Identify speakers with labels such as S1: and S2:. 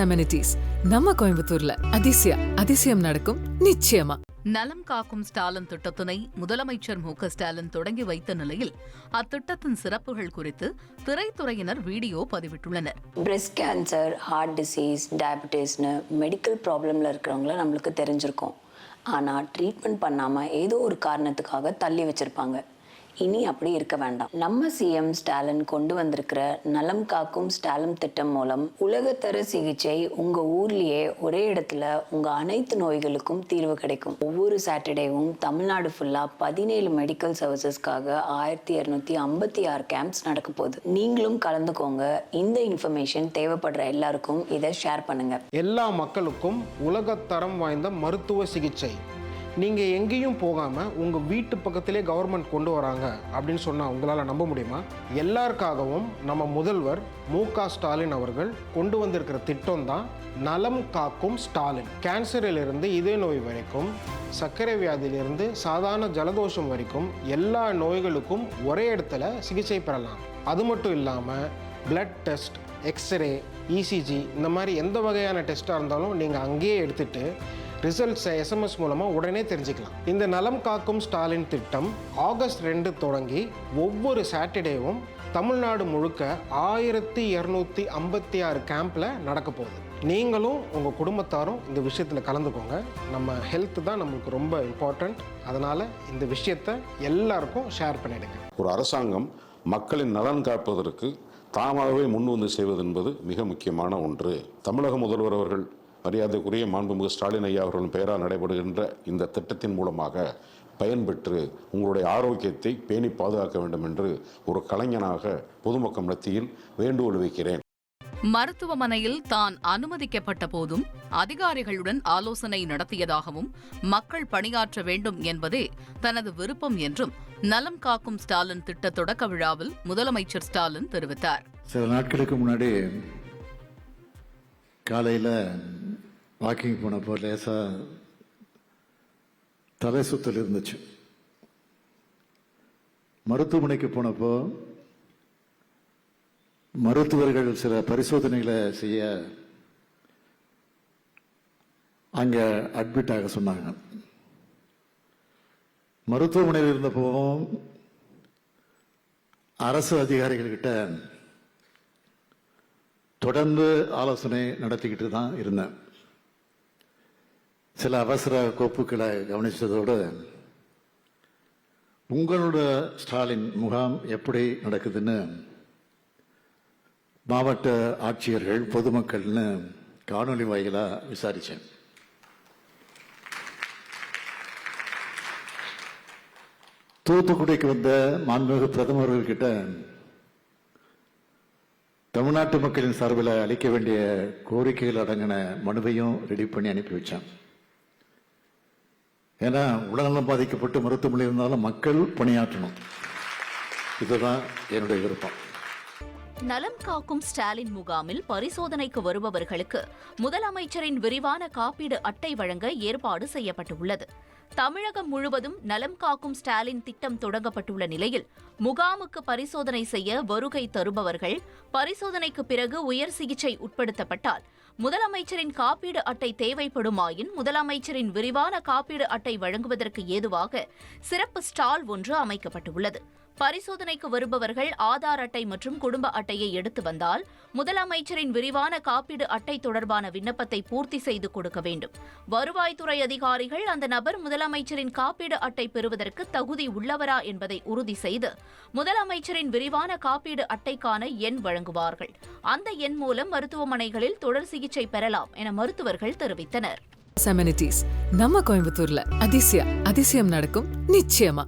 S1: Amenities நம்ம கோயம்புத்தூர்ல அதிசயம் நடக்கும் நிச்சயமா.
S2: நலம் காக்கும் ஸ்டாலின் திட்டத்தினை முதலமைச்சர் மு.க.ஸ்டாலின் தொடங்கி வைத்த நிலையில் அத்திட்டத்தின் சிறப்புகள் குறித்து திரைத்துறையினர் வீடியோ பதிவிட்டுள்ளனர்.
S3: பிரெஸ்ட் கேன்சர், ஹார்ட் டிசீஸ், டயபிட்டிஸ்னு மெடிக்கல் ப்ராப்ளம்ல இருக்கிறவங்கள நம்மளுக்கு தெரிஞ்சிருக்கும். ஆனால் ட்ரீட்மெண்ட் பண்ணாமல் ஏதோ ஒரு காரணத்துக்காக தள்ளி வச்சிருப்பாங்க. இனி அப்படி இருக்க வேண்டாம். நம்ம சிஎம் ஸ்டாலின் கொண்டு வந்திருக்கிற நலம் காக்கும் ஸ்டாலின் திட்டம் மூலம் உலகத்தர சிகிச்சை உங்க ஊர்லயே ஒரே இடத்துல உங்க அனைத்து நோய்களுக்கும் தீர்வு கிடைக்கும். ஒவ்வொரு சாட்டர்டேவும் தமிழ்நாடு ஃபுல்லா 17 மெடிக்கல் சர்வீசஸ்க்காக 1256 கேம்ப்ஸ் நடக்க போகுது. நீங்களும் கலந்துக்கோங்க. இந்த இன்ஃபர்மேஷன் தேவைப்படுற எல்லாருக்கும் இதை ஷேர் பண்ணுங்க.
S4: எல்லா மக்களுக்கும் உலகத்தரம் வாய்ந்த மருத்துவ சிகிச்சை நீங்கள் எங்கேயும் போகாமல் உங்கள் வீட்டு பக்கத்திலே கவர்மெண்ட் கொண்டு வராங்க அப்படின்னு சொன்னால் உங்களால் நம்ப முடியுமா? எல்லாருக்காகவும் நம்ம முதல்வர் மு.க.ஸ்டாலின் அவர்கள் கொண்டு வந்திருக்கிற திட்டம் தான் நலம் காக்கும் ஸ்டாலின். கேன்சரிலிருந்து இதய நோய் வரைக்கும், சர்க்கரை வியாதியிலிருந்து சாதாரண ஜலதோஷம் வரைக்கும் எல்லா நோய்களுக்கும் ஒரே இடத்துல சிகிச்சை பெறலாம். அது மட்டும் இல்லாமல் பிளட் டெஸ்ட், எக்ஸ்ரே, இசிஜி இந்த மாதிரி எந்த வகையான டெஸ்ட்டாக இருந்தாலும் நீங்கள் அங்கேயே எடுத்துகிட்டு ரிசல்ட்ஸை SMS மூலமாக உடனே தெரிஞ்சுக்கலாம். இந்த நலம் காக்கும் ஸ்டாலின் திட்டம் ஆகஸ்ட் 2 தொடங்கி ஒவ்வொரு சாட்டர்டேவும் தமிழ்நாடு முழுக்க 1256 கேம்பில் நடக்க போகுது. நீங்களும் உங்கள் குடும்பத்தாரும் இந்த விஷயத்தில் கலந்துக்கோங்க. நம்ம ஹெல்த் தான் நம்மளுக்கு ரொம்ப இம்பார்ட்டண்ட். அதனால் இந்த விஷயத்தை எல்லாருக்கும் ஷேர் பண்ணிடுங்க.
S5: ஒரு அரசாங்கம் மக்களின் நலன் காப்பதற்கு தாமாகவே முன் வந்து செய்வது என்பது மிக முக்கியமான ஒன்று. தமிழக முதல்வர் அவர்கள் மரியாதைக்குரிய மாண்புமிகு ஸ்டாலின் ஐயா அவர்களின் பெயரால் நடைபெறுகின்ற இந்த திட்டத்தின் மூலமாக பயன்பெற்று உங்களுடைய ஆரோக்கியத்தை பேணி பாதுகாக்க வேண்டும் என்று ஒரு கலைஞனாக பொதுமக்கள் மத்தியில் வேண்டுகோள் வைக்கிறேன்.
S2: மருத்துவமனையில் தான் அனுமதிக்கப்பட்ட போதும் அதிகாரிகளுடன் ஆலோசனை நடத்தியதாகவும் மக்கள் பணியாற்ற வேண்டும் என்பதே தனது விருப்பம் என்றும் நலம் காக்கும் ஸ்டாலின் திட்ட தொடக்க விழாவில் முதலமைச்சர் ஸ்டாலின் தெரிவித்தார்.
S6: சில நாட்களுக்கு முன்னாடி காலையில் வாக்கிங் போனப்போ லேசாக தலை சுத்தல் இருந்துச்சு. மருத்துவமனைக்கு போனப்போ மருத்துவர்கள் சில பரிசோதனைகளை செய்ய அங்கே அட்மிட் ஆக சொன்னாங்க. மருத்துவமனையில் இருந்தப்போ அரசு அதிகாரிகள்கிட்ட தொடர்ந்து ஆலோசனை நடத்திக்கிட்டு தான் இருந்தேன். சில அவசர கோப்புகளை கவனித்ததோடு உங்களோட ஸ்டாலின் முகாம் எப்படி நடக்குதுன்னு மாவட்ட ஆட்சியர்கள், பொதுமக்கள்னு காணொலி வாயிலாக விசாரித்தேன். தூத்துக்குடிக்கு வந்த மாண்புமிகு பிரதமர்கள்கிட்ட தமிழ்நாட்டு மக்களின் சார்பில் அளிக்க வேண்டிய கோரிக்கைகள் அடங்கின மனுவையும் ரெடி பண்ணி அனுப்பி வச்சேன். ஏன்னா உடல்நலம் பாதிக்கப்பட்டு மருத்துவமனை இருந்தாலும் மக்கள் பணியாற்றணும். இதுதான் என்னுடைய விருப்பம்.
S7: நலம் காக்கும் ஸ்டாலின் முகாமில் பரிசோதனைக்கு வருபவர்களுக்கு முதலமைச்சரின் விரிவான காப்பீடு அட்டை வழங்க ஏற்பாடு செய்யப்பட்டுள்ளது. தமிழகம் முழுவதும் நலம் காக்கும் ஸ்டாலின் திட்டம் தொடங்கப்பட்டுள்ள நிலையில் முகாமுக்கு பரிசோதனை செய்ய வருகை தருபவர்கள் பரிசோதனைக்கு பிறகு உயர் சிகிச்சை உட்படுத்தப்பட்டால் முதலமைச்சரின் காப்பீடு அட்டை தேவைப்படுமாயின் முதலமைச்சரின் விரிவான காப்பீடு அட்டை வழங்குவதற்கு ஏதுவாக சிறப்பு ஸ்டால் ஒன்று அமைக்கப்பட்டுள்ளது. பரிசோதனைக்கு வருபவர்கள் ஆதார் அட்டை மற்றும் குடும்ப அட்டையை எடுத்து வந்தால் முதலமைச்சரின் விரிவான காப்பீடு அட்டை தொடர்பான விண்ணப்பத்தை பூர்த்தி செய்து கொடுக்க வேண்டும். வருவாய்த்துறை அதிகாரிகள் அந்த நபர் முதலமைச்சரின் காப்பீடு அட்டை பெறுவதற்கு தகுதி உள்ளவரா என்பதை உறுதி செய்து முதலமைச்சரின் விரிவான காப்பீடு அட்டைக்கான எண் வழங்குவார்கள். அந்த எண் மூலம் மருத்துவமனைகளில் தொடர் சிகிச்சை பெறலாம் என மருத்துவர்கள் தெரிவித்தனர்.
S1: அமெனிட்டிஸ் நம்ம கோயம்புத்தூர்ல அதிசயம் நடக்கும் நிச்சயமா.